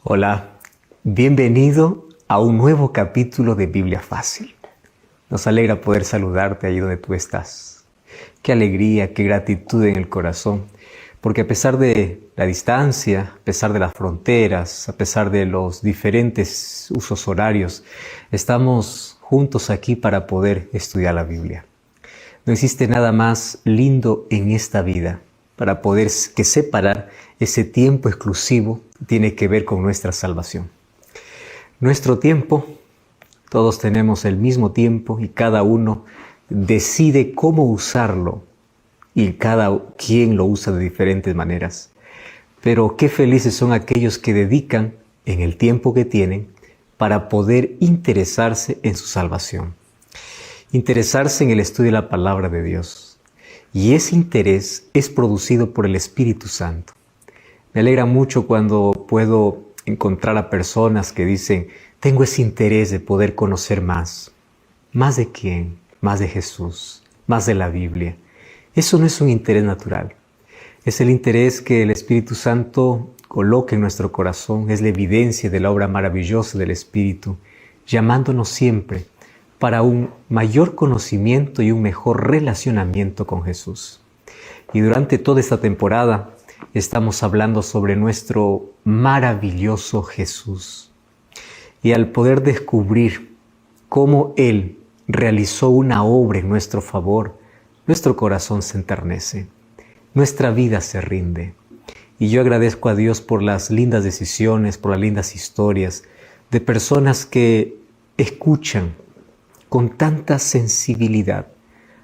Hola, bienvenido a un nuevo capítulo de Biblia Fácil. Nos alegra poder saludarte ahí donde tú estás. Qué alegría, qué gratitud en el corazón, porque a pesar de la distancia, a pesar de las fronteras, a pesar de los diferentes usos horarios, estamos juntos aquí para poder estudiar la Biblia. No existe nada más lindo en esta vida para poder separar ese tiempo exclusivo tiene que ver con nuestra salvación. Nuestro tiempo, todos tenemos el mismo tiempo y cada uno decide cómo usarlo y cada quien lo usa de diferentes maneras. Pero qué felices son aquellos que dedican en el tiempo que tienen para poder interesarse en su salvación. Interesarse en el estudio de la palabra de Dios. Y ese interés es producido por el Espíritu Santo. Me alegra mucho cuando puedo encontrar a personas que dicen, tengo ese interés de poder conocer más. ¿Más de quién? Más de Jesús, más de la Biblia. Eso no es un interés natural. Es el interés que el Espíritu Santo coloca en nuestro corazón. Es la evidencia de la obra maravillosa del Espíritu, llamándonos siempre para un mayor conocimiento y un mejor relacionamiento con Jesús. Y durante toda esta temporada estamos hablando sobre nuestro maravilloso Jesús. Y al poder descubrir cómo Él realizó una obra en nuestro favor, nuestro corazón se enternece, nuestra vida se rinde. Y yo agradezco a Dios por las lindas decisiones, por las lindas historias de personas que escuchan con tanta sensibilidad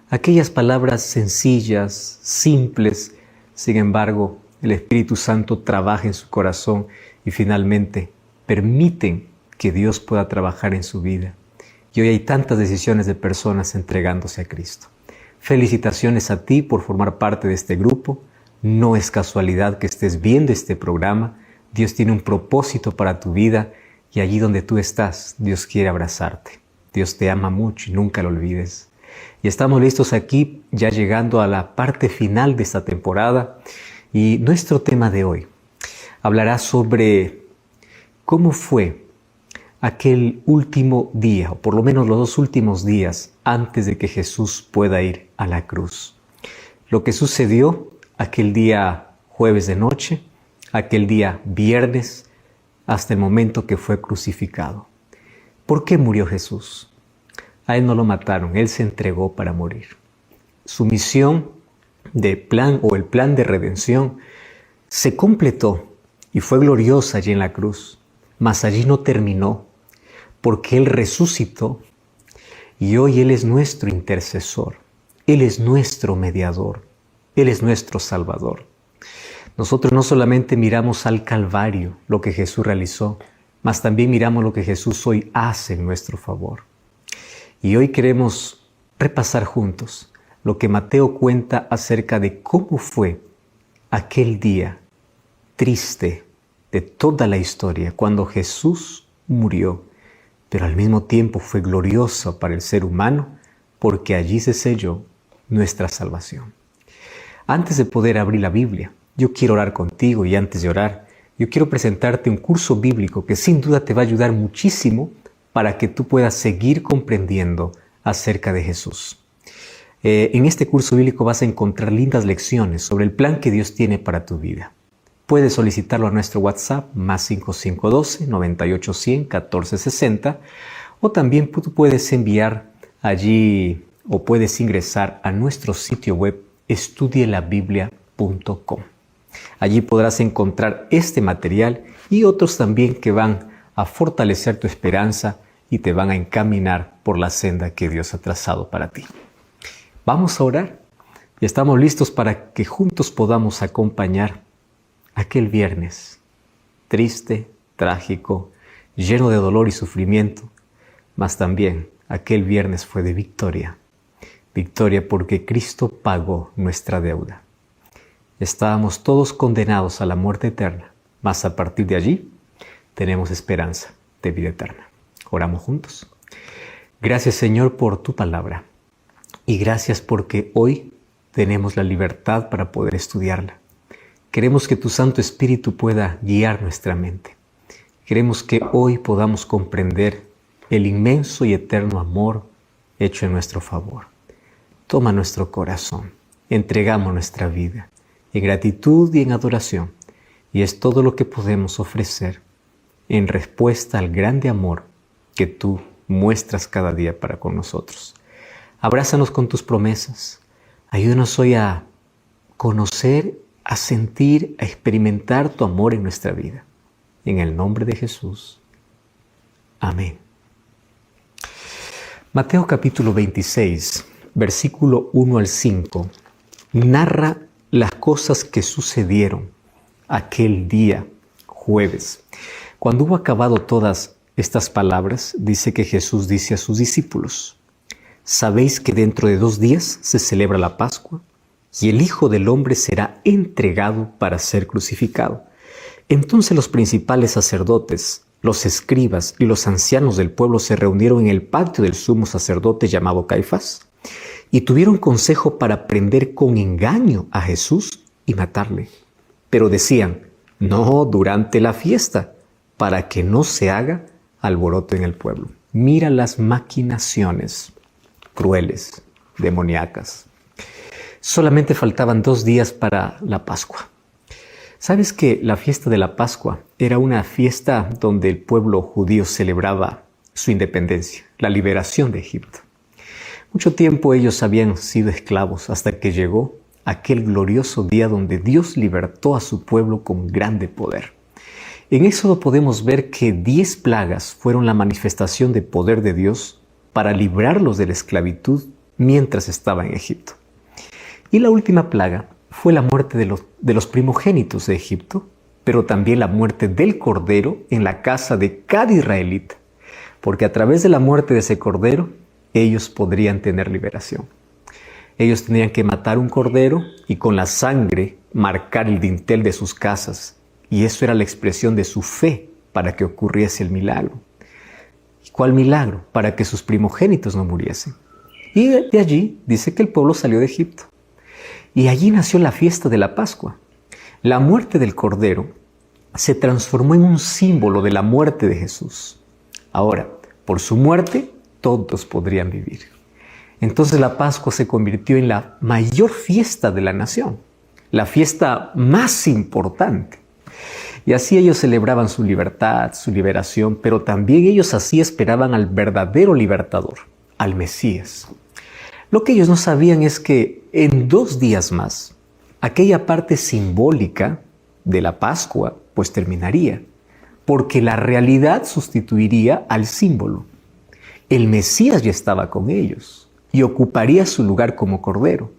aquellas palabras sencillas, simples. Sin embargo, el Espíritu Santo trabaja en su corazón y finalmente permiten que Dios pueda trabajar en su vida. Y hoy hay tantas decisiones de personas entregándose a Cristo. Felicitaciones a ti por formar parte de este grupo. No es casualidad que estés viendo este programa. Dios tiene un propósito para tu vida y allí donde tú estás, Dios quiere abrazarte. Dios te ama mucho y nunca lo olvides. Y estamos listos aquí, ya llegando a la parte final de esta temporada. Y nuestro tema de hoy hablará sobre cómo fue aquel último día, o por lo menos los dos últimos días, antes de que Jesús pueda ir a la cruz. Lo que sucedió aquel día jueves de noche, aquel día viernes, hasta el momento que fue crucificado. ¿Por qué murió Jesús? A Él no lo mataron, Él se entregó para morir. Su misión de plan o el plan de redención se completó y fue gloriosa allí en la cruz, mas allí no terminó, porque Él resucitó y hoy Él es nuestro intercesor, Él es nuestro mediador, Él es nuestro Salvador. Nosotros no solamente miramos al Calvario, lo que Jesús realizó, mas también miramos lo que Jesús hoy hace en nuestro favor. Y hoy queremos repasar juntos lo que Mateo cuenta acerca de cómo fue aquel día triste de toda la historia, cuando Jesús murió, pero al mismo tiempo fue glorioso para el ser humano, porque allí se selló nuestra salvación. Antes de poder abrir la Biblia, yo quiero orar contigo y antes de orar, yo quiero presentarte un curso bíblico que sin duda te va a ayudar muchísimo para que tú puedas seguir comprendiendo acerca de Jesús. En este curso bíblico vas a encontrar lindas lecciones sobre el plan que Dios tiene para tu vida. Puedes solicitarlo a nuestro WhatsApp más 5512 9810 1460 o también tú puedes enviar allí o puedes ingresar a nuestro sitio web estudielabiblia.com. Allí podrás encontrar este material y otros también que van a fortalecer tu esperanza y te van a encaminar por la senda que Dios ha trazado para ti. Vamos a orar y estamos listos para que juntos podamos acompañar aquel viernes triste, trágico, lleno de dolor y sufrimiento, mas también aquel viernes fue de victoria. Victoria porque Cristo pagó nuestra deuda. Estábamos todos condenados a la muerte eterna, mas a partir de allí tenemos esperanza de vida eterna. Oramos juntos. Gracias, Señor, por tu palabra. Y gracias porque hoy tenemos la libertad para poder estudiarla. Queremos que tu Santo Espíritu pueda guiar nuestra mente. Queremos que hoy podamos comprender el inmenso y eterno amor hecho en nuestro favor. Toma nuestro corazón, entregamos nuestra vida en gratitud y en adoración, y es todo lo que podemos ofrecer en respuesta al grande amor que tú muestras cada día para con nosotros. Abrázanos con tus promesas. Ayúdanos hoy a conocer, a sentir, a experimentar tu amor en nuestra vida. En el nombre de Jesús. Amén. Mateo capítulo 26, versículo 1 al 5, narra las cosas que sucedieron aquel día jueves. Cuando hubo acabado todas estas palabras, dice que Jesús dice a sus discípulos: ¿sabéis que dentro de 2 días se celebra la Pascua? Y el Hijo del Hombre será entregado para ser crucificado. Entonces los principales sacerdotes, los escribas y los ancianos del pueblo se reunieron en el patio del sumo sacerdote llamado Caifás y tuvieron consejo para prender con engaño a Jesús y matarle. Pero decían: no durante la fiesta, para que no se haga alboroto en el pueblo. Mira las maquinaciones crueles, demoníacas. Solamente faltaban 2 días para la Pascua. ¿Sabes que la fiesta de la Pascua era una fiesta donde el pueblo judío celebraba su independencia, la liberación de Egipto? Mucho tiempo ellos habían sido esclavos hasta que llegó aquel glorioso día donde Dios libertó a su pueblo con grande poder. En Éxodo podemos ver que 10 plagas fueron la manifestación de poder de Dios para librarlos de la esclavitud mientras estaban en Egipto. Y la última plaga fue la muerte de los primogénitos de Egipto, pero también la muerte del cordero en la casa de cada israelita, porque a través de la muerte de ese cordero, ellos podrían tener liberación. Ellos tenían que matar un cordero y con la sangre marcar el dintel de sus casas, y eso era la expresión de su fe para que ocurriese el milagro. ¿Y cuál milagro? Para que sus primogénitos no muriesen. Y de allí dice que el pueblo salió de Egipto. Y allí nació la fiesta de la Pascua. La muerte del Cordero se transformó en un símbolo de la muerte de Jesús. Ahora, por su muerte, todos podrían vivir. Entonces la Pascua se convirtió en la mayor fiesta de la nación, la fiesta más importante. Y así ellos celebraban su libertad, su liberación, pero también ellos así esperaban al verdadero libertador, al Mesías. Lo que ellos no sabían es que en 2 días más, aquella parte simbólica de la Pascua pues terminaría, porque la realidad sustituiría al símbolo. El Mesías ya estaba con ellos y ocuparía su lugar como Cordero.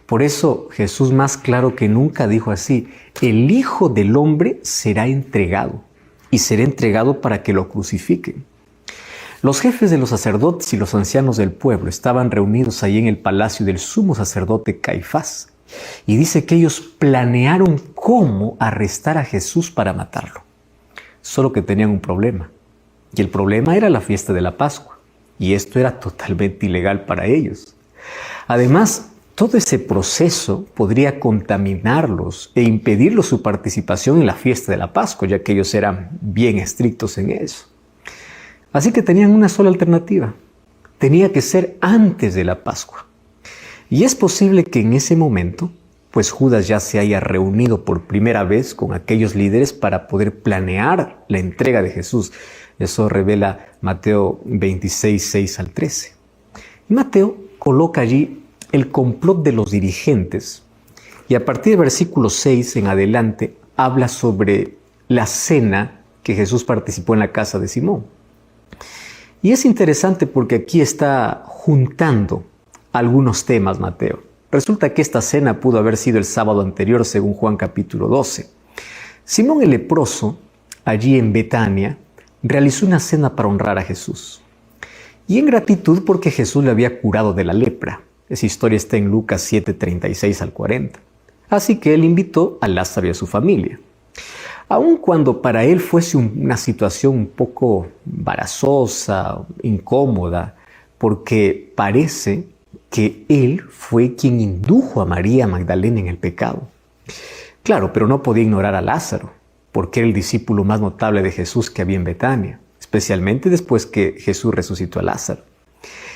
Por eso Jesús más claro que nunca dijo así: el Hijo del Hombre será entregado, y será entregado para que lo crucifiquen. Los jefes de los sacerdotes y los ancianos del pueblo estaban reunidos ahí en el palacio del sumo sacerdote Caifás. Y dice que ellos planearon cómo arrestar a Jesús para matarlo. Solo que tenían un problema. Y el problema era la fiesta de la Pascua. Y esto era totalmente ilegal para ellos. Además, todo ese proceso podría contaminarlos e impedirles su participación en la fiesta de la Pascua, ya que ellos eran bien estrictos en eso. Así que tenían una sola alternativa. Tenía que ser antes de la Pascua. Y es posible que en ese momento, pues Judas ya se haya reunido por primera vez con aquellos líderes para poder planear la entrega de Jesús. Eso revela Mateo 26, 6 al 13. Y Mateo coloca allí el complot de los dirigentes. Y a partir del versículo 6 en adelante, habla sobre la cena que Jesús participó en la casa de Simón. Y es interesante porque aquí está juntando algunos temas Mateo. Resulta que esta cena pudo haber sido el sábado anterior según Juan capítulo 12. Simón el leproso, allí en Betania, realizó una cena para honrar a Jesús. Y en gratitud porque Jesús le había curado de la lepra. Esa historia está en Lucas 7, 36 al 40. Así que él invitó a Lázaro y a su familia. Aun cuando para él fuese una situación un poco embarazosa, incómoda, porque parece que él fue quien indujo a María Magdalena en el pecado. Claro, pero no podía ignorar a Lázaro. porque era el discípulo más notable de Jesús que había en Betania, especialmente después que Jesús resucitó a Lázaro.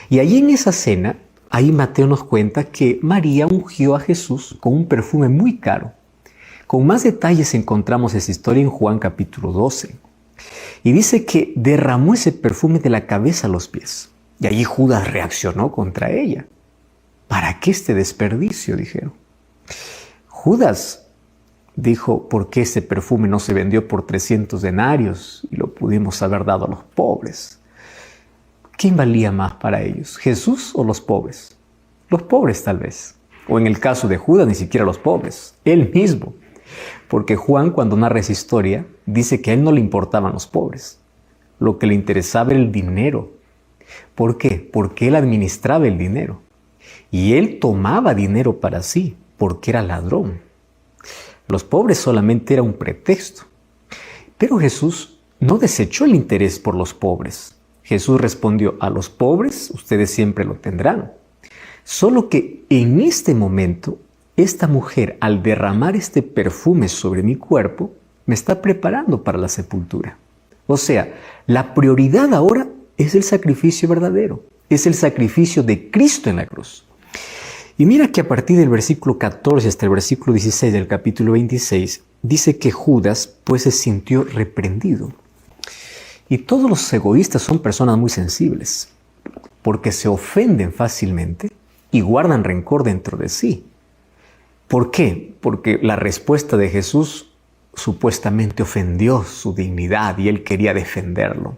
Y allí en esa cena, ahí Mateo nos cuenta que María ungió a Jesús con un perfume muy caro. Con más detalles encontramos esa historia en Juan capítulo 12. Y dice que derramó ese perfume de la cabeza a los pies. Y allí Judas reaccionó contra ella. ¿Para qué este desperdicio?, dijeron. Judas dijo, ¿por qué ese perfume no se vendió por 300 denarios y lo pudimos haber dado a los pobres? ¿Quién valía más para ellos, Jesús o los pobres? Los pobres tal vez. O en el caso de Judas, ni siquiera los pobres, él mismo. Porque Juan, cuando narra esa historia, dice que a él no le importaban los pobres. Lo que le interesaba era el dinero. ¿Por qué? Porque él administraba el dinero. Y él tomaba dinero para sí, porque era ladrón. Los pobres solamente era un pretexto. Pero Jesús no desechó el interés por los pobres. Jesús respondió, a los pobres ustedes siempre lo tendrán. Solo que en este momento, esta mujer, al derramar este perfume sobre mi cuerpo, me está preparando para la sepultura. O sea, la prioridad ahora es el sacrificio verdadero. Es el sacrificio de Cristo en la cruz. Y mira que a partir del versículo 14 hasta el versículo 16 del capítulo 26, dice que Judas pues se sintió reprendido. Y todos los egoístas son personas muy sensibles, porque se ofenden fácilmente y guardan rencor dentro de sí. ¿Por qué? Porque la respuesta de Jesús supuestamente ofendió su dignidad y él quería defenderlo.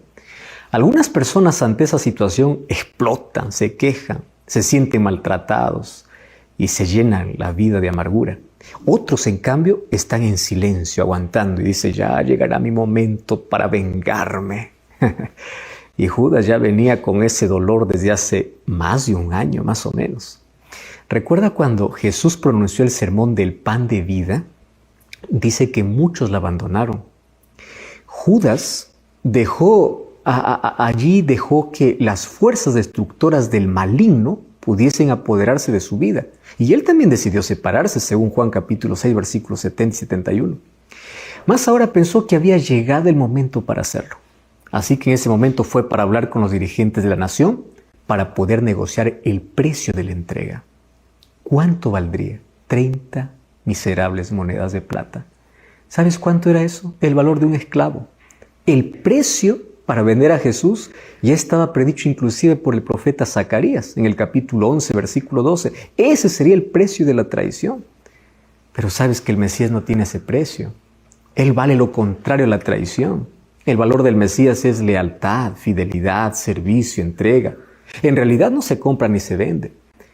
Algunas personas ante esa situación explotan, se quejan, se sienten maltratados y se llenan la vida de amargura. Otros, en cambio, están en silencio, aguantando y dicen, ya llegará mi momento para vengarme. Y Judas ya venía con ese dolor desde hace más de un año, más o menos. ¿Recuerda cuando Jesús pronunció el sermón del pan de vida? Dice que muchos la abandonaron. Judas allí dejó que las fuerzas destructoras del maligno pudiesen apoderarse de su vida. Y él también decidió separarse, según Juan capítulo 6, versículos 70 y 71. Mas ahora pensó que había llegado el momento para hacerlo. Así que en ese momento fue para hablar con los dirigentes de la nación para poder negociar el precio de la entrega. ¿Cuánto valdría? 30 miserables monedas de plata. ¿Sabes cuánto era eso? El valor de un esclavo. El precio para vender a Jesús ya estaba predicho inclusive por el profeta Zacarías en el capítulo 11, versículo 12. Ese sería el precio de la traición. Pero sabes que el Mesías no tiene ese precio. Él vale lo contrario a la traición. El valor del Mesías es lealtad, fidelidad, servicio, entrega. En realidad no se compra ni se vende.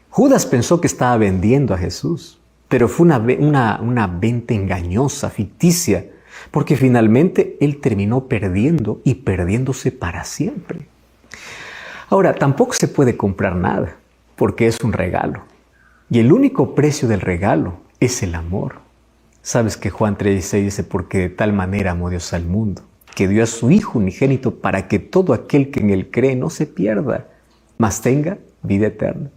Judas pensó que estaba vendiendo a Jesús, pero fue una venta engañosa, ficticia, porque finalmente él terminó perdiendo y perdiéndose para siempre. Ahora, tampoco se puede comprar nada, porque es un regalo. Y el único precio del regalo es el amor. Sabes que Juan 3:16 dice, porque de tal manera amó Dios al mundo, que dio a su Hijo unigénito para que todo aquel que en él cree no se pierda, mas tenga vida eterna.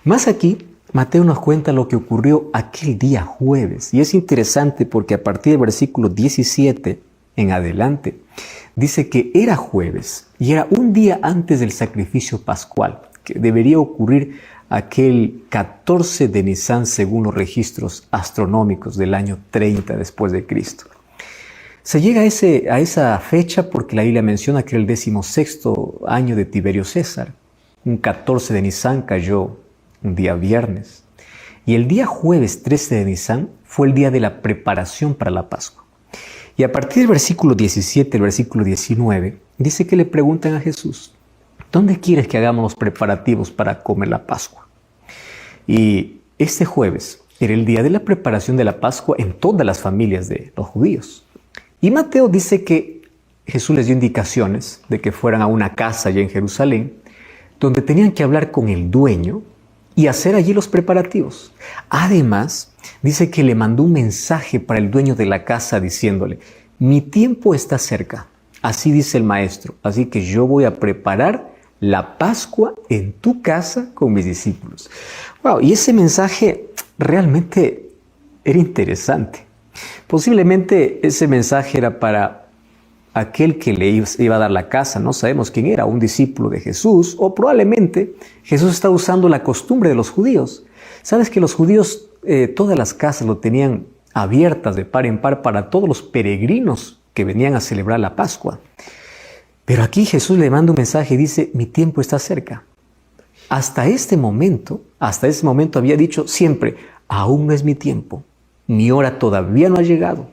Más aquí, Mateo nos cuenta lo que ocurrió aquel día jueves. Y es interesante porque a partir del versículo 17 en adelante, dice que era jueves y era un día antes del sacrificio pascual, que debería ocurrir aquel 14 de Nisán según los registros astronómicos del año 30 después de Cristo. Se llega a esa fecha porque la Biblia menciona que era el 16º año de Tiberio César. Un 14 de Nisán cayó un día viernes. Y el día jueves 13 de Nisán fue el día de la preparación para la Pascua. Y a partir del versículo 17, el versículo 19, dice que le preguntan a Jesús, ¿dónde quieres que hagamos los preparativos para comer la Pascua? Y este jueves era el día de la preparación de la Pascua en todas las familias de los judíos. Y Mateo dice que Jesús les dio indicaciones de que fueran a una casa allá en Jerusalén, donde tenían que hablar con el dueño y hacer allí los preparativos. Además, dice que le mandó un mensaje para el dueño de la casa diciéndole, mi tiempo está cerca, así dice el maestro, así que yo voy a preparar la Pascua en tu casa con mis discípulos. Wow, y ese mensaje realmente era interesante, Posiblemente ese mensaje era para aquel que le iba a dar la casa. No sabemos quién era, un discípulo de Jesús, o probablemente Jesús está usando la costumbre de los judíos. Sabes que los judíos todas las casas lo tenían abiertas de par en par para todos los peregrinos que venían a celebrar la Pascua. Pero aquí Jesús le manda un mensaje y dice: mi tiempo está cerca. Hasta ese momento había dicho siempre: aún no es mi tiempo, mi hora todavía no ha llegado.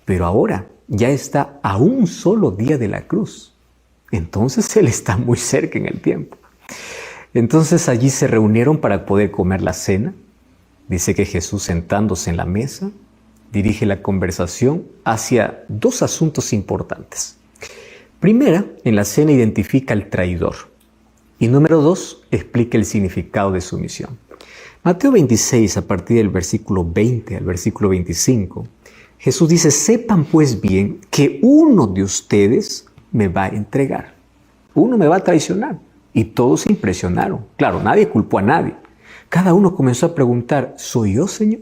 Pero ahora ya está a un solo día de la cruz. Entonces Él está muy cerca en el tiempo. Entonces allí se reunieron para poder comer la cena. Dice que Jesús, sentándose en la mesa, dirige la conversación hacia dos asuntos importantes. Primera, en la cena identifica al traidor. Y número 2, explica el significado de su misión. Mateo 26, a partir del versículo 20 al versículo 25, Jesús dice: sepan pues bien que uno de ustedes me va a entregar. Uno me va a traicionar. Y todos se impresionaron. Claro, nadie culpó a nadie. Cada uno comenzó a preguntar: ¿soy yo, Señor?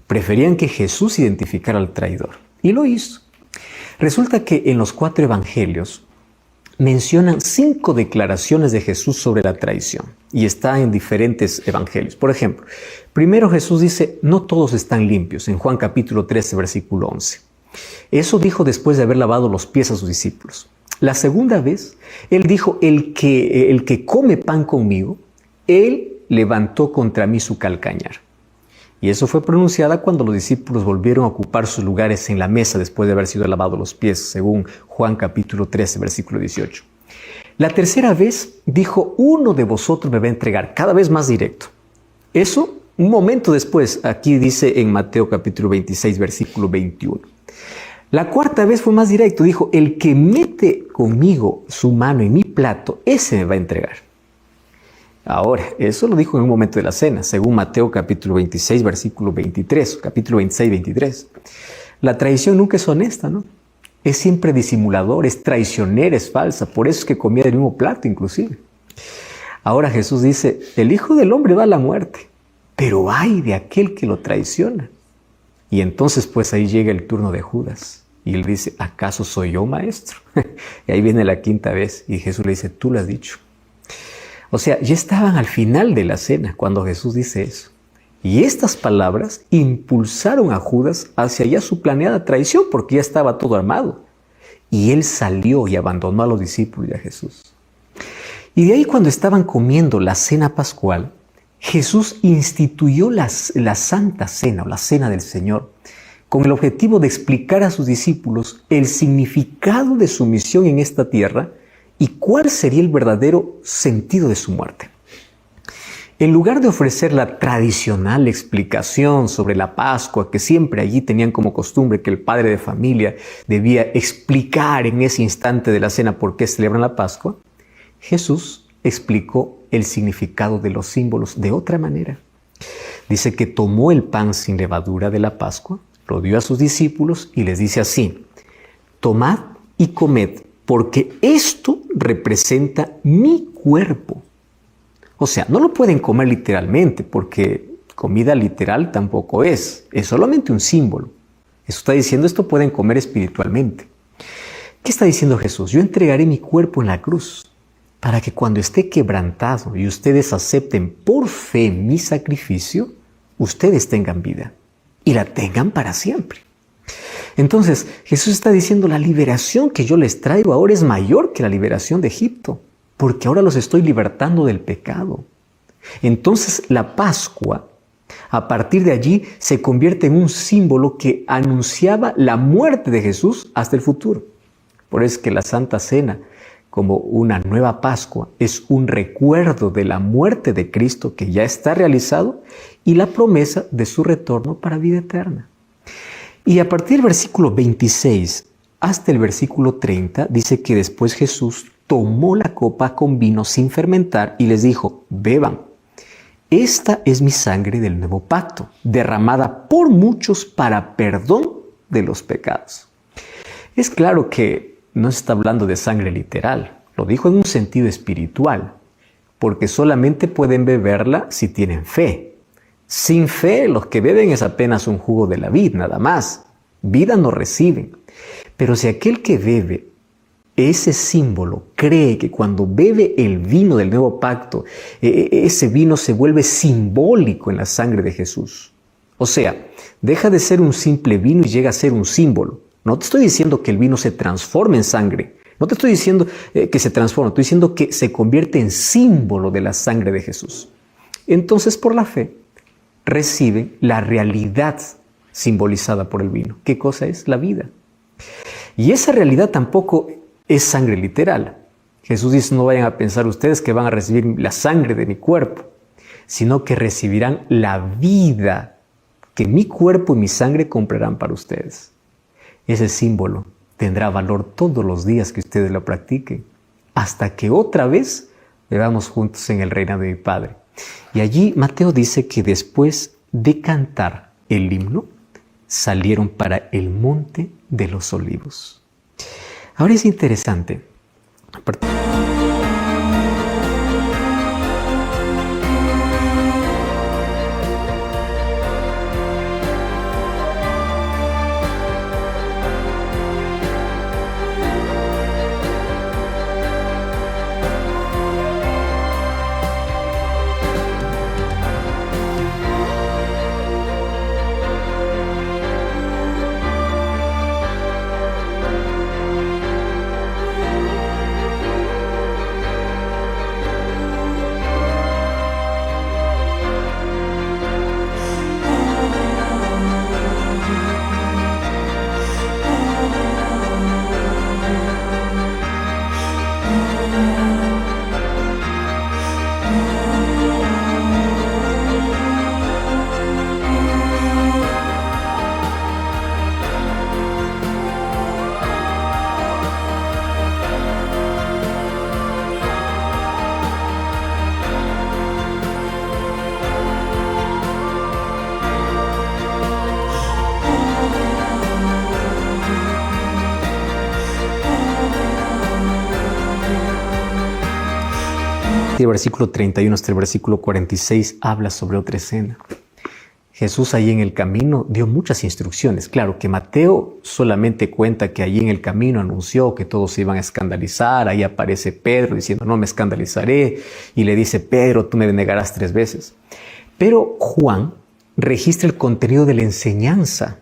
Preferían que Jesús identificara al traidor. Y lo hizo. Resulta que en los 4 evangelios mencionan 5 declaraciones de Jesús sobre la traición. Y está en diferentes evangelios. Por ejemplo, primero Jesús dice: no todos están limpios, en Juan capítulo 13, versículo 11. Eso dijo después de haber lavado los pies a sus discípulos. La segunda vez, Él dijo: el que come pan conmigo, Él levantó contra mí su calcañar. Y eso fue pronunciada cuando los discípulos volvieron a ocupar sus lugares en la mesa después de haber sido lavados los pies, según Juan capítulo 13, versículo 18. La tercera vez dijo: uno de vosotros me va a entregar, cada vez más directo. Eso un momento después, aquí dice en Mateo capítulo 26, versículo 21. La cuarta vez fue más directo, dijo: el que mete conmigo su mano en mi plato, ese me va a entregar. Ahora, eso lo dijo en un momento de la cena, según Mateo capítulo 26, versículo 23, capítulo 26, 23. La traición nunca es honesta, ¿no? Es siempre disimulador, es traicionera, es falsa. Por eso es que comía del mismo plato, inclusive. Ahora Jesús dice: el Hijo del Hombre va a la muerte, pero ay de aquel que lo traiciona. Y entonces pues ahí llega el turno de Judas. Y él dice: ¿acaso soy yo, maestro? Y ahí viene la quinta vez. Y Jesús le dice: tú lo has dicho. O sea, ya estaban al final de la cena cuando Jesús dice eso. Y estas palabras impulsaron a Judas hacia ya su planeada traición, porque ya estaba todo armado. Y él salió y abandonó a los discípulos y a Jesús. Y de ahí, cuando estaban comiendo la cena pascual, Jesús instituyó la Santa Cena o la Cena del Señor, con el objetivo de explicar a sus discípulos el significado de su misión en esta tierra y cuál sería el verdadero sentido de su muerte. En lugar de ofrecer la tradicional explicación sobre la Pascua, que siempre allí tenían como costumbre que el padre de familia debía explicar en ese instante de la cena por qué celebran la Pascua, Jesús explicó el significado de los símbolos de otra manera. Dice que tomó el pan sin levadura de la Pascua, lo dio a sus discípulos y les dice así: tomad y comed, porque esto representa mi cuerpo. O sea, no lo pueden comer literalmente, porque comida literal tampoco es solamente un símbolo. Eso está diciendo: esto pueden comer espiritualmente. ¿Qué está diciendo Jesús? Yo entregaré mi cuerpo en la cruz, para que cuando esté quebrantado y ustedes acepten por fe mi sacrificio, ustedes tengan vida y la tengan para siempre. Entonces, Jesús está diciendo: la liberación que yo les traigo ahora es mayor que la liberación de Egipto, porque ahora los estoy libertando del pecado. Entonces, la Pascua, a partir de allí, se convierte en un símbolo que anunciaba la muerte de Jesús hasta el futuro. Por eso es que la Santa Cena, como una nueva Pascua, es un recuerdo de la muerte de Cristo que ya está realizado y la promesa de su retorno para vida eterna. Y a partir del versículo 26 hasta el versículo 30 dice que después Jesús tomó la copa con vino sin fermentar y les dijo: beban, esta es mi sangre del nuevo pacto, derramada por muchos para perdón de los pecados. Es claro que no se está hablando de sangre literal, lo dijo en un sentido espiritual, porque solamente pueden beberla si tienen fe. Sin fe, los que beben es apenas un jugo de la vid, nada más. Vida no reciben. Pero si aquel que bebe ese símbolo cree que cuando bebe el vino del nuevo pacto, ese vino se vuelve simbólico en la sangre de Jesús. O sea, deja de ser un simple vino y llega a ser un símbolo. No te estoy diciendo que el vino se transforme en sangre. No te estoy diciendo que se transforma. Estoy diciendo que se convierte en símbolo de la sangre de Jesús. Entonces, por la fe, reciben la realidad simbolizada por el vino. ¿Qué cosa es? La vida. Y esa realidad tampoco es sangre literal. Jesús dice, no vayan a pensar ustedes que van a recibir la sangre de mi cuerpo, sino que recibirán la vida que mi cuerpo y mi sangre comprarán para ustedes. Ese símbolo tendrá valor todos los días que ustedes lo practiquen, hasta que otra vez vivamos juntos en el reino de mi Padre. Y allí Mateo dice que después de cantar el himno, salieron para el monte de los olivos. Ahora es interesante. El versículo 31 hasta el versículo 46 habla sobre otra escena. Jesús ahí en el camino dio muchas instrucciones. Claro que Mateo solamente cuenta que allí en el camino anunció que todos se iban a escandalizar. Ahí aparece Pedro diciendo, no me escandalizaré. Y le dice, Pedro, tú me negarás 3 veces. Pero Juan registra el contenido de la enseñanza.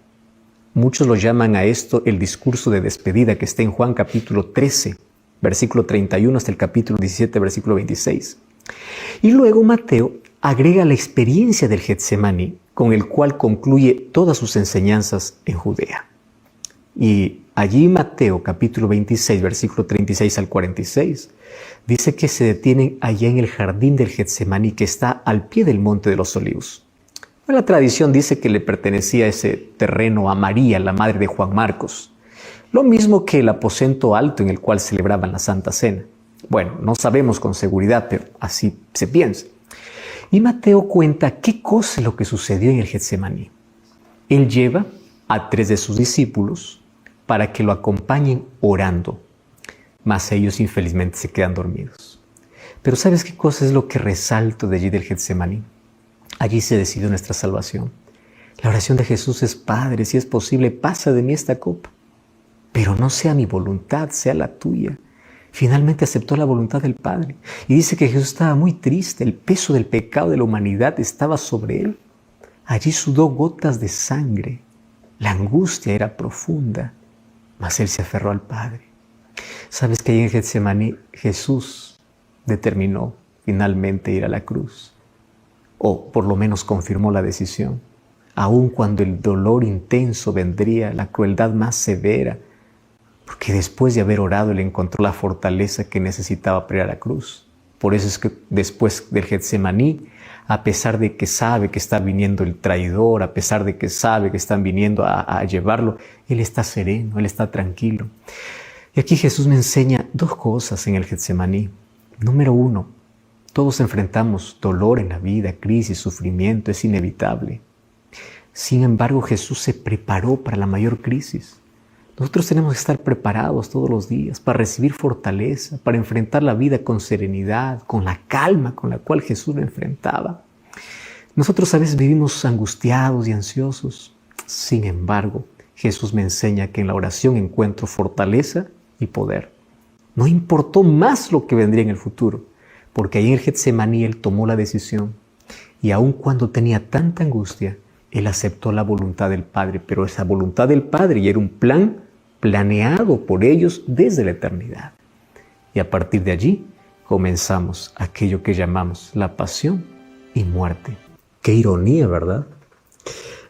Muchos lo llaman a esto el discurso de despedida que está en Juan capítulo 13. Versículo 31 hasta el capítulo 17, versículo 26. Y luego Mateo agrega la experiencia del Getsemaní, con el cual concluye todas sus enseñanzas en Judea. Y allí Mateo capítulo 26, versículo 36 al 46, dice que se detienen allá en el jardín del Getsemaní, que está al pie del monte de los Olivos. La tradición dice que le pertenecía ese terreno a María, la madre de Juan Marcos. Lo mismo que el aposento alto en el cual celebraban la Santa Cena. Bueno, no sabemos con seguridad, pero así se piensa. Y Mateo cuenta qué cosa es lo que sucedió en el Getsemaní. Él lleva a 3 de sus discípulos para que lo acompañen orando, mas ellos infelizmente se quedan dormidos. Pero ¿sabes qué cosa es lo que resalto de allí del Getsemaní? Allí se decidió nuestra salvación. La oración de Jesús es, Padre, si es posible, pasa de mí esta copa. Pero no sea mi voluntad, sea la tuya. Finalmente aceptó la voluntad del Padre. Y dice que Jesús estaba muy triste. El peso del pecado de la humanidad estaba sobre él. Allí sudó gotas de sangre. La angustia era profunda. Mas él se aferró al Padre. ¿Sabes que ahí en Getsemaní Jesús determinó finalmente ir a la cruz? O por lo menos confirmó la decisión. Aun cuando el dolor intenso vendría, la crueldad más severa, porque después de haber orado, él encontró la fortaleza que necesitaba para ir a la cruz. Por eso es que después del Getsemaní, a pesar de que sabe que está viniendo el traidor, a pesar de que sabe que están viniendo a llevarlo, él está sereno, él está tranquilo. Y aquí Jesús me enseña 2 cosas en el Getsemaní. Número 1, todos enfrentamos dolor en la vida, crisis, sufrimiento, es inevitable. Sin embargo, Jesús se preparó para la mayor crisis. Nosotros tenemos que estar preparados todos los días para recibir fortaleza, para enfrentar la vida con serenidad, con la calma con la cual Jesús lo enfrentaba. Nosotros a veces vivimos angustiados y ansiosos. Sin embargo, Jesús me enseña que en la oración encuentro fortaleza y poder. No importó más lo que vendría en el futuro, porque ahí en el Getsemaní Él tomó la decisión. Y aun cuando tenía tanta angustia, Él aceptó la voluntad del Padre, pero esa voluntad del Padre ya era un plan planeado por ellos desde la eternidad. Y a partir de allí comenzamos aquello que llamamos la pasión y muerte. Qué ironía, ¿verdad?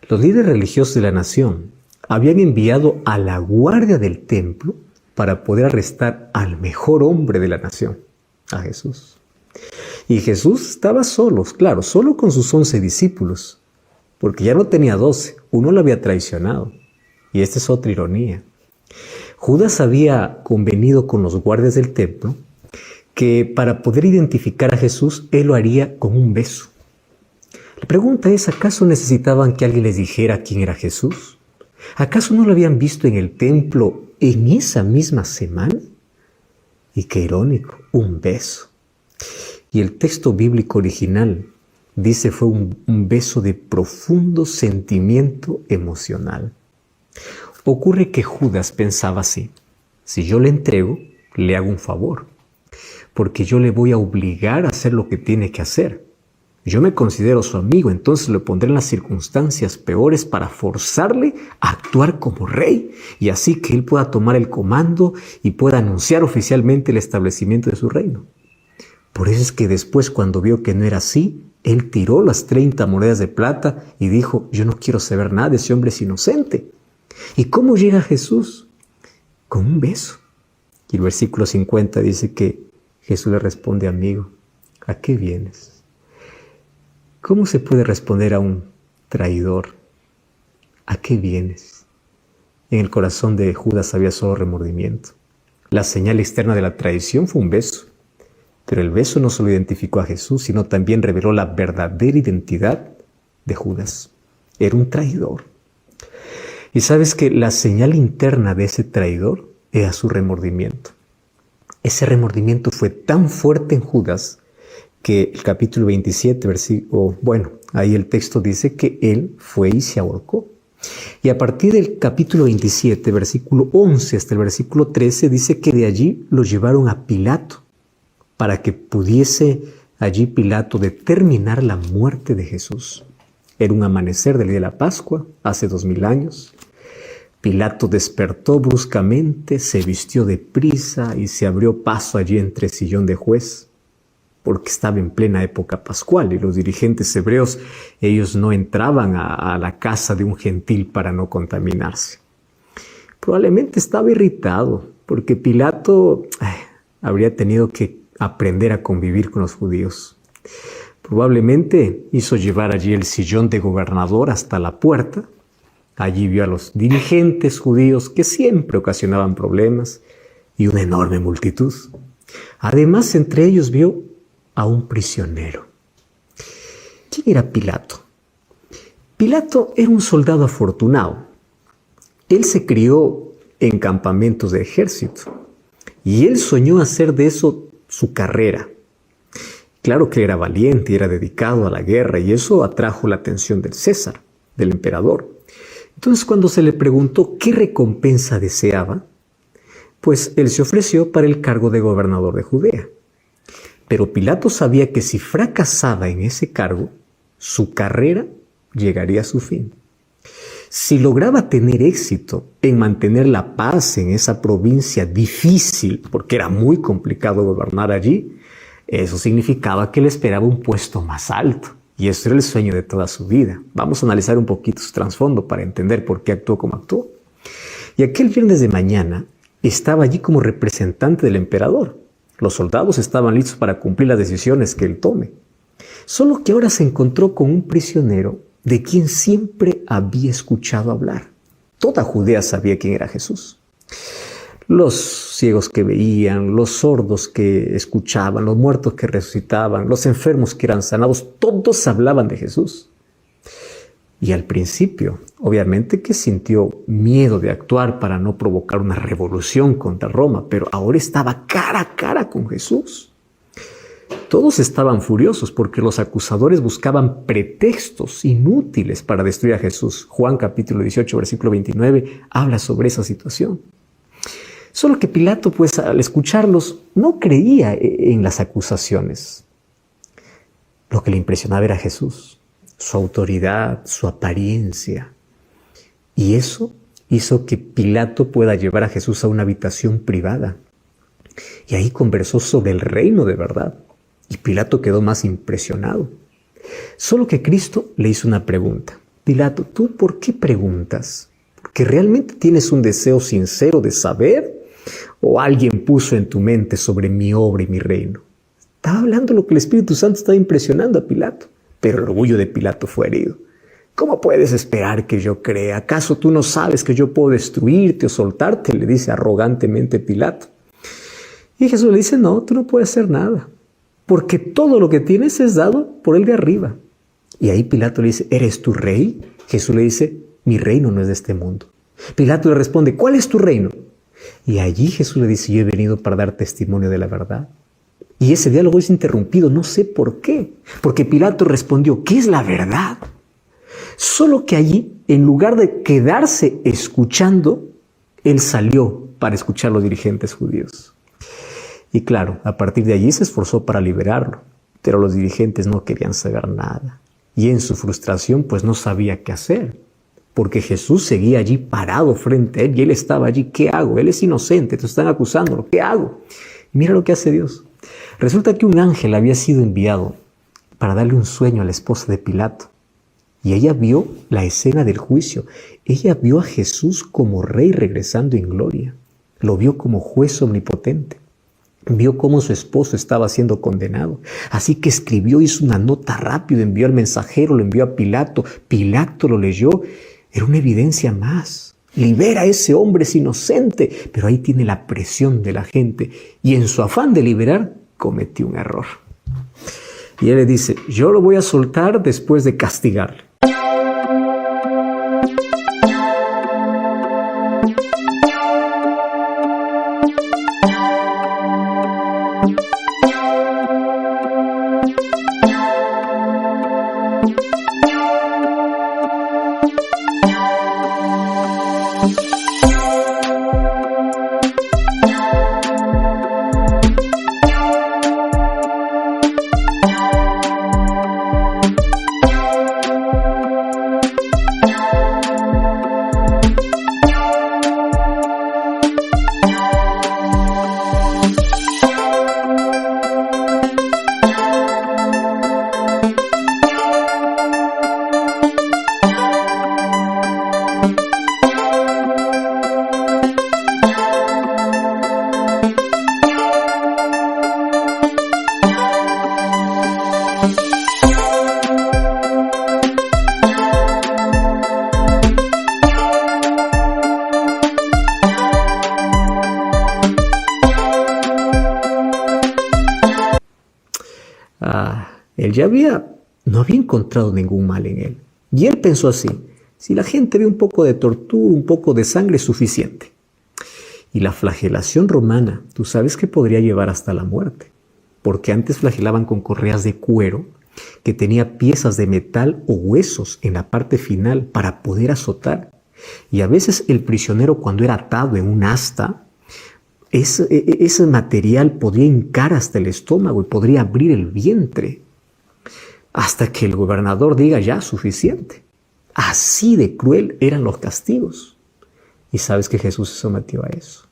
Los líderes religiosos de la nación habían enviado a la guardia del templo para poder arrestar al mejor hombre de la nación, a Jesús. Y Jesús estaba solo, claro, solo con sus 11 discípulos, porque ya no tenía 12, uno lo había traicionado. Y esta es otra ironía. Judas había convenido con los guardias del templo que para poder identificar a Jesús, él lo haría con un beso. La pregunta es, ¿acaso necesitaban que alguien les dijera quién era Jesús? ¿Acaso no lo habían visto en el templo en esa misma semana? Y qué irónico, un beso. Y el texto bíblico original dice fue un beso de profundo sentimiento emocional. Ocurre que Judas pensaba así: si yo le entrego, le hago un favor, porque yo le voy a obligar a hacer lo que tiene que hacer. Yo me considero su amigo, entonces lo pondré en las circunstancias peores para forzarle a actuar como rey, y así que él pueda tomar el comando y pueda anunciar oficialmente el establecimiento de su reino. Por eso es que después, cuando vio que no era así, él tiró las 30 monedas de plata y dijo: yo no quiero saber nada, ese hombre es inocente. ¿Y cómo llega Jesús? Con un beso. Y el versículo 50 dice que Jesús le responde: amigo, ¿a qué vienes? ¿Cómo se puede responder a un traidor? ¿A qué vienes? En el corazón de Judas había solo remordimiento. La señal externa de la traición fue un beso. Pero el beso no solo identificó a Jesús, sino también reveló la verdadera identidad de Judas. Era un traidor. Y sabes que la señal interna de ese traidor era su remordimiento. Ese remordimiento fue tan fuerte en Judas que el capítulo 27, ahí el texto dice que él fue y se ahorcó. Y a partir del capítulo 27, versículo 11 hasta el versículo 13, dice que de allí lo llevaron a Pilato, para que pudiese allí Pilato determinar la muerte de Jesús. Era un amanecer del día de la Pascua, hace 2000 años. Pilato despertó bruscamente, se vistió deprisa y se abrió paso allí entre el sillón de juez, porque estaba en plena época pascual y los dirigentes hebreos, ellos no entraban a la casa de un gentil para no contaminarse. Probablemente estaba irritado, porque Pilato habría tenido que aprender a convivir con los judíos. Probablemente hizo llevar allí el sillón de gobernador hasta la puerta. Allí vio a los dirigentes judíos que siempre ocasionaban problemas y una enorme multitud. Además, entre ellos vio a un prisionero. ¿Quién era Pilato? Pilato era un soldado afortunado. Él se crió en campamentos de ejército y él soñó hacer de eso su carrera. Claro que era valiente y era dedicado a la guerra, y eso atrajo la atención del César, del emperador. Entonces, cuando se le preguntó qué recompensa deseaba, pues él se ofreció para el cargo de gobernador de Judea. Pero Pilato sabía que si fracasaba en ese cargo, su carrera llegaría a su fin. Si lograba tener éxito en mantener la paz en esa provincia difícil, porque era muy complicado gobernar allí, eso significaba que le esperaba un puesto más alto. Y eso era el sueño de toda su vida. Vamos a analizar un poquito su trasfondo para entender por qué actuó como actuó. Y aquel viernes de mañana estaba allí como representante del emperador. Los soldados estaban listos para cumplir las decisiones que él tome. Solo que ahora se encontró con un prisionero de quien siempre había escuchado hablar. Toda Judea sabía quién era Jesús. Los ciegos que veían, los sordos que escuchaban, los muertos que resucitaban, los enfermos que eran sanados, todos hablaban de Jesús. Y al principio, obviamente que sintió miedo de actuar para no provocar una revolución contra Roma, pero ahora estaba cara a cara con Jesús. Todos estaban furiosos porque los acusadores buscaban pretextos inútiles para destruir a Jesús. Juan capítulo 18, versículo 29, habla sobre esa situación. Solo que Pilato, pues, al escucharlos, no creía en las acusaciones. Lo que le impresionaba era Jesús, su autoridad, su apariencia. Y eso hizo que Pilato pueda llevar a Jesús a una habitación privada. Y ahí conversó sobre el reino de verdad. Y Pilato quedó más impresionado. Solo que Cristo le hizo una pregunta. Pilato, ¿tú por qué preguntas? ¿Porque realmente tienes un deseo sincero de saber? ¿O alguien puso en tu mente sobre mi obra y mi reino? Estaba hablando lo que el Espíritu Santo estaba impresionando a Pilato. Pero el orgullo de Pilato fue herido. ¿Cómo puedes esperar que yo crea? ¿Acaso tú no sabes que yo puedo destruirte o soltarte? Le dice arrogantemente Pilato. Y Jesús le dice, no, tú no puedes hacer nada. Porque todo lo que tienes es dado por el de arriba. Y ahí Pilato le dice, ¿eres tu rey? Jesús le dice, mi reino no es de este mundo. Pilato le responde, ¿cuál es tu reino? Y allí Jesús le dice, yo he venido para dar testimonio de la verdad. Y ese diálogo es interrumpido, no sé por qué. Porque Pilato respondió, ¿qué es la verdad? Solo que allí, en lugar de quedarse escuchando, él salió para escuchar a los dirigentes judíos. Y claro, a partir de allí se esforzó para liberarlo, pero los dirigentes no querían saber nada. Y en su frustración, pues no sabía qué hacer, porque Jesús seguía allí parado frente a él y él estaba allí. ¿Qué hago? Él es inocente, te están acusándolo. ¿Qué hago? Y mira lo que hace Dios. Resulta que un ángel había sido enviado para darle un sueño a la esposa de Pilato. Y ella vio la escena del juicio. Ella vio a Jesús como rey regresando en gloria. Lo vio como juez omnipotente. Vio cómo su esposo estaba siendo condenado. Así que escribió, hizo una nota rápido, envió al mensajero, lo envió a Pilato. Pilato lo leyó. Era una evidencia más. Libera a ese hombre, es inocente. Pero ahí tiene la presión de la gente. Y en su afán de liberar, cometió un error. Y él le dice, yo lo voy a soltar después de castigarle. Él no había encontrado ningún mal en él. Y él pensó así, si la gente ve un poco de tortura, un poco de sangre es suficiente. Y la flagelación romana, tú sabes que podría llevar hasta la muerte. Porque antes flagelaban con correas de cuero que tenía piezas de metal o huesos en la parte final para poder azotar. Y a veces el prisionero, cuando era atado en un asta, ese material podría hincar hasta el estómago y podría abrir el vientre hasta que el gobernador diga ya suficiente. Así de cruel eran los castigos. Y sabes que Jesús se sometió a eso.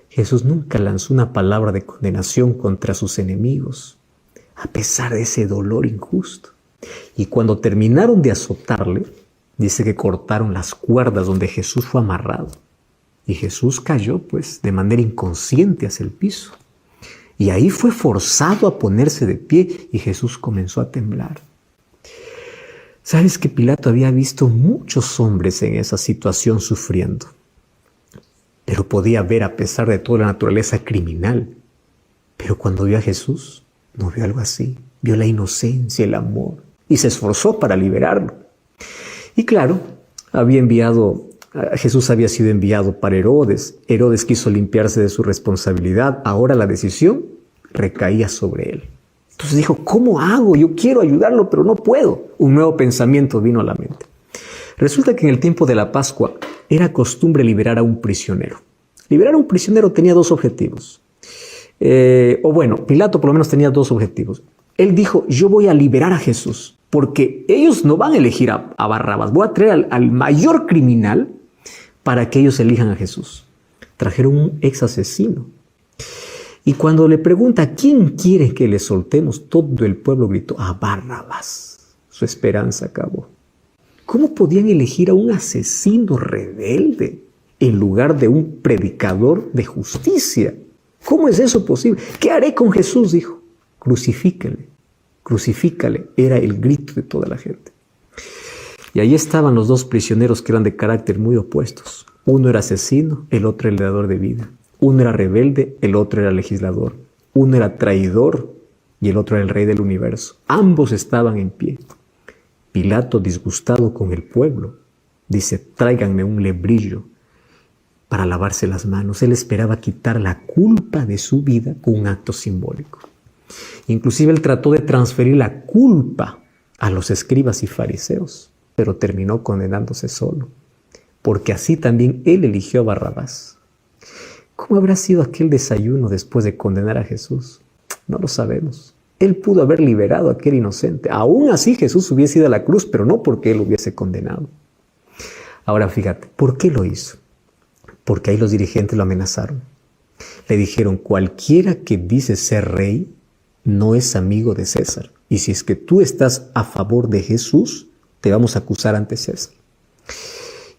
Jesús nunca lanzó una palabra de condenación contra sus enemigos, a pesar de ese dolor injusto. Y cuando terminaron de azotarle, dice que cortaron las cuerdas donde Jesús fue amarrado. Y Jesús cayó, pues, de manera inconsciente hacia el piso. Y ahí fue forzado a ponerse de pie y Jesús comenzó a temblar. ¿Sabes que Pilato había visto muchos hombres en esa situación sufriendo? Pero podía ver, a pesar de toda la naturaleza criminal. Pero cuando vio a Jesús, no vio algo así. Vio la inocencia, el amor, y se esforzó para liberarlo. Y claro, Jesús había sido enviado para Herodes. Herodes quiso limpiarse de su responsabilidad. Ahora la decisión recaía sobre él. Entonces dijo, ¿cómo hago? Yo quiero ayudarlo, pero no puedo. Un nuevo pensamiento vino a la mente. Resulta que en el tiempo de la Pascua era costumbre liberar a un prisionero. Liberar a un prisionero tenía dos objetivos. Pilato por lo menos tenía dos objetivos. Él dijo, yo voy a liberar a Jesús, porque ellos no van a elegir a Barrabás. Voy a traer al mayor criminal para que ellos elijan a Jesús. Trajeron un ex asesino. Y cuando le pregunta, ¿quién quiere que le soltemos? Todo el pueblo gritó, a Barrabás. Su esperanza acabó. ¿Cómo podían elegir a un asesino rebelde en lugar de un predicador de justicia? ¿Cómo es eso posible? ¿Qué haré con Jesús? Dijo. Crucifícale, crucifícale. Era el grito de toda la gente. Y ahí estaban los dos prisioneros que eran de carácter muy opuestos. Uno era asesino, el otro el dador de vida. Uno era rebelde, el otro era legislador. Uno era traidor y el otro era el rey del universo. Ambos estaban en pie. Pilato, disgustado con el pueblo, dice, tráiganme un lebrillo para lavarse las manos. Él esperaba quitar la culpa de su vida con un acto simbólico. Inclusive él trató de transferir la culpa a los escribas y fariseos, pero terminó condenándose solo, porque así también él eligió a Barrabás. ¿Cómo habrá sido aquel desayuno después de condenar a Jesús? No lo sabemos. Él pudo haber liberado a aquel inocente. Aún así Jesús hubiese ido a la cruz, pero no porque él hubiese condenado. Ahora fíjate, ¿por qué lo hizo? Porque ahí los dirigentes lo amenazaron. Le dijeron, cualquiera que dice ser rey no es amigo de César. Y si es que tú estás a favor de Jesús, te vamos a acusar ante César.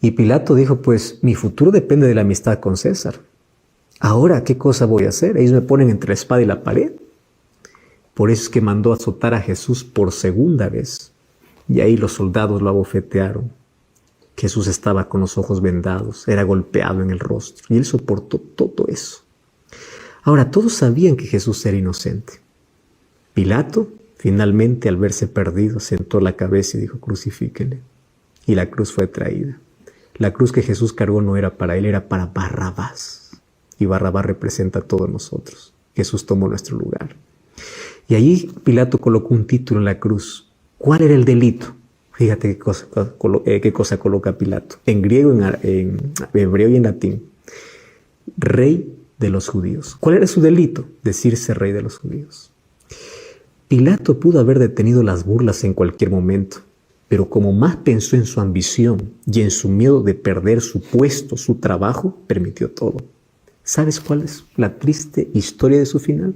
Y Pilato dijo, pues mi futuro depende de la amistad con César. Ahora, ¿qué cosa voy a hacer? Ellos me ponen entre la espada y la pared. Por eso es que mandó azotar a Jesús por segunda vez. Y ahí los soldados lo abofetearon. Jesús estaba con los ojos vendados, era golpeado en el rostro. Y él soportó todo eso. Ahora, todos sabían que Jesús era inocente. Pilato, finalmente, al verse perdido, sentó la cabeza y dijo, crucifíquenle. Y la cruz fue traída. La cruz que Jesús cargó no era para él, era para Barrabás. Y Barrabás representa a todos nosotros. Jesús tomó nuestro lugar. Y allí Pilato colocó un título en la cruz. ¿Cuál era el delito? Fíjate qué cosa coloca Pilato. En griego, en hebreo y en latín. Rey de los judíos. ¿Cuál era su delito? Decirse rey de los judíos. Pilato pudo haber detenido las burlas en cualquier momento, pero como más pensó en su ambición y en su miedo de perder su puesto, su trabajo, permitió todo. ¿Sabes cuál es la triste historia de su final?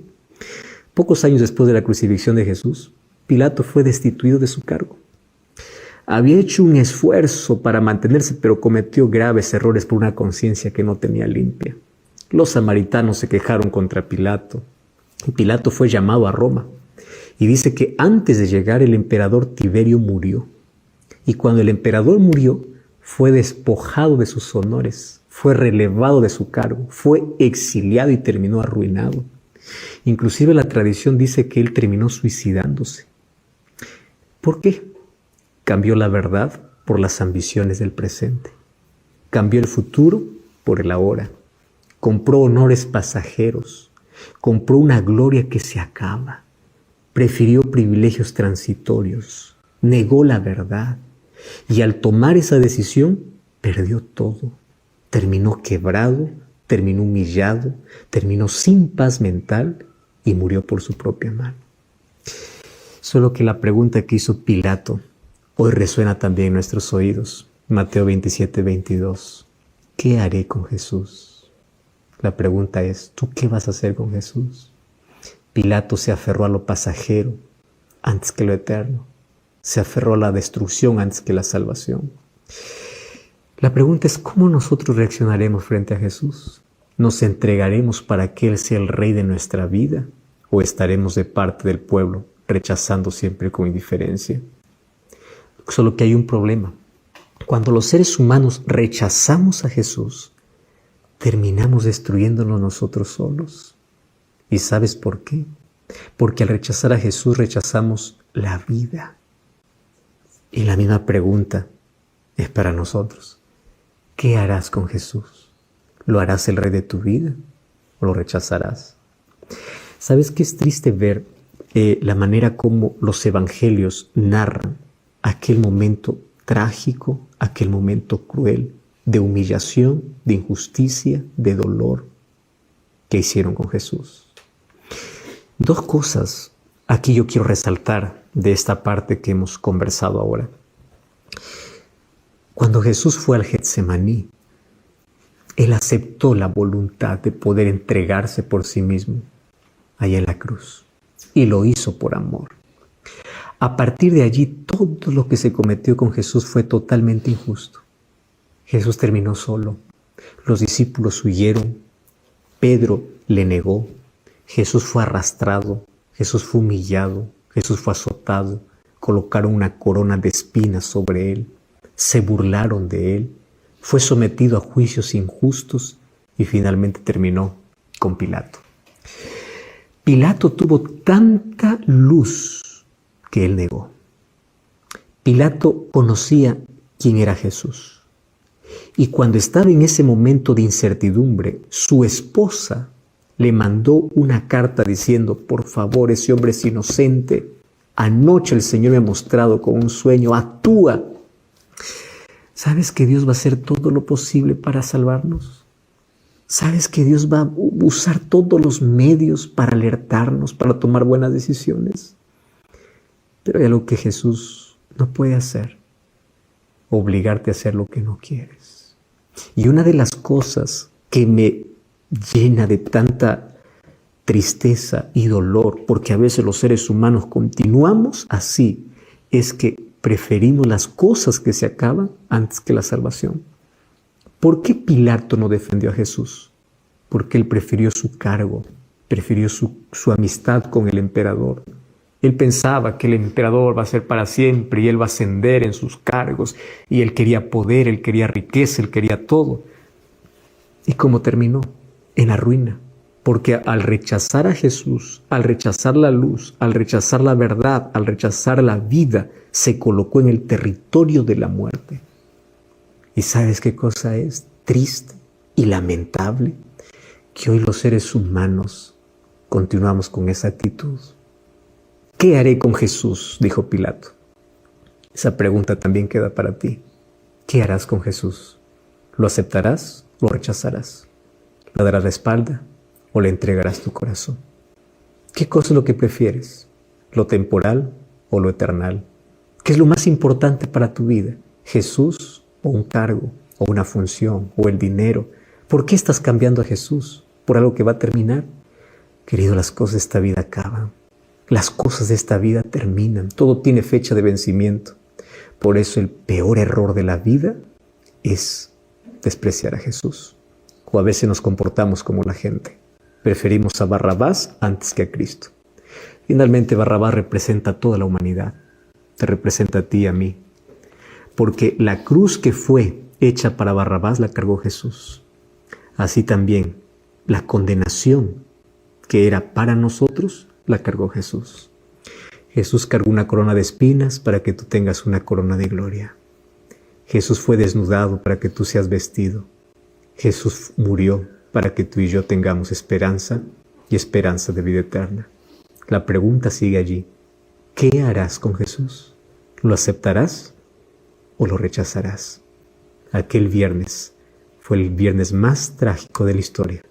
Pocos años después de la crucifixión de Jesús, Pilato fue destituido de su cargo. Había hecho un esfuerzo para mantenerse, pero cometió graves errores por una conciencia que no tenía limpia. Los samaritanos se quejaron contra Pilato y Pilato fue llamado a Roma. Y dice que antes de llegar el emperador Tiberio murió. Y cuando el emperador murió, fue despojado de sus honores, fue relevado de su cargo, fue exiliado y terminó arruinado. Inclusive la tradición dice que él terminó suicidándose. ¿Por qué? Cambió la verdad por las ambiciones del presente. Cambió el futuro por el ahora. Compró honores pasajeros. Compró una gloria que se acaba. Prefirió privilegios transitorios. Negó la verdad. Y al tomar esa decisión, perdió todo. Terminó quebrado, terminó humillado, terminó sin paz mental y murió por su propia mano. Solo que la pregunta que hizo Pilato hoy resuena también en nuestros oídos. Mateo 27, 22. ¿Qué haré con Jesús? La pregunta es, ¿tú qué vas a hacer con Jesús? Pilato se aferró a lo pasajero antes que lo eterno. Se aferró a la destrucción antes que la salvación. La pregunta es, ¿cómo nosotros reaccionaremos frente a Jesús? ¿Nos entregaremos para que Él sea el Rey de nuestra vida? ¿O estaremos de parte del pueblo, rechazando siempre con indiferencia? Solo que hay un problema. Cuando los seres humanos rechazamos a Jesús, terminamos destruyéndonos nosotros solos. ¿Y sabes por qué? Porque al rechazar a Jesús rechazamos la vida. Y la misma pregunta es para nosotros. ¿Qué harás con Jesús? ¿Lo harás el Rey de tu vida o lo rechazarás? ¿Sabes qué es triste ver la manera como los evangelios narran aquel momento trágico, aquel momento cruel, de humillación, de injusticia, de dolor que hicieron con Jesús. Dos cosas aquí yo quiero resaltar de esta parte que hemos conversado ahora. Cuando Jesús fue al Getsemaní, Él aceptó la voluntad de poder entregarse por sí mismo allá en la cruz, y lo hizo por amor. A partir de allí, todo lo que se cometió con Jesús fue totalmente injusto. Jesús terminó solo, los discípulos huyeron, Pedro le negó, Jesús fue arrastrado, Jesús fue humillado, Jesús fue azotado, colocaron una corona de espinas sobre Él, se burlaron de Él, fue sometido a juicios injustos y finalmente terminó con Pilato. Pilato tuvo tanta luz que él negó. Pilato conocía quién era Jesús. Y cuando estaba en ese momento de incertidumbre, su esposa le mandó una carta diciendo: por favor, ese hombre es inocente. Anoche el Señor me ha mostrado con un sueño, actúa. ¿Sabes que Dios va a hacer todo lo posible para salvarnos? ¿Sabes que Dios va a usar todos los medios para alertarnos, para tomar buenas decisiones? Pero hay algo que Jesús no puede hacer: obligarte a hacer lo que no quieres. Y una de las cosas que me llena de tanta tristeza y dolor, porque a veces los seres humanos continuamos así, es que preferimos las cosas que se acaban antes que la salvación. ¿Por qué Pilato no defendió a Jesús? Porque él prefirió su cargo, prefirió su amistad con el emperador. Él pensaba que el emperador va a ser para siempre y él va a ascender en sus cargos, y él quería poder, él quería riqueza, él quería todo. ¿Y cómo terminó? En la ruina. Porque al rechazar a Jesús, al rechazar la luz, al rechazar la verdad, al rechazar la vida, se colocó en el territorio de la muerte. ¿Y sabes qué cosa es triste y lamentable? Que hoy los seres humanos continuamos con esa actitud. ¿Qué haré con Jesús?, dijo Pilato. Esa pregunta también queda para ti. ¿Qué harás con Jesús? ¿Lo aceptarás o lo rechazarás? ¿Le darás la espalda o le entregarás tu corazón? ¿Qué cosa es lo que prefieres? ¿Lo temporal o lo eternal? ¿Qué es lo más importante para tu vida? ¿Jesús o un cargo o una función o el dinero? ¿Por qué estás cambiando a Jesús por algo que va a terminar? Querido, las cosas de esta vida acaban. Las cosas de esta vida terminan. Todo tiene fecha de vencimiento. Por eso el peor error de la vida es despreciar a Jesús. O a veces nos comportamos como la gente. Preferimos a Barrabás antes que a Cristo. Finalmente, Barrabás representa a toda la humanidad. Te representa a ti y a mí. Porque la cruz que fue hecha para Barrabás la cargó Jesús. Así también la condenación que era para nosotros la cargó Jesús. Jesús cargó una corona de espinas para que tú tengas una corona de gloria. Jesús fue desnudado para que tú seas vestido. Jesús murió para que tú y yo tengamos esperanza y esperanza de vida eterna. La pregunta sigue allí. ¿Qué harás con Jesús? ¿Lo aceptarás o lo rechazarás? Aquel viernes fue el viernes más trágico de la historia.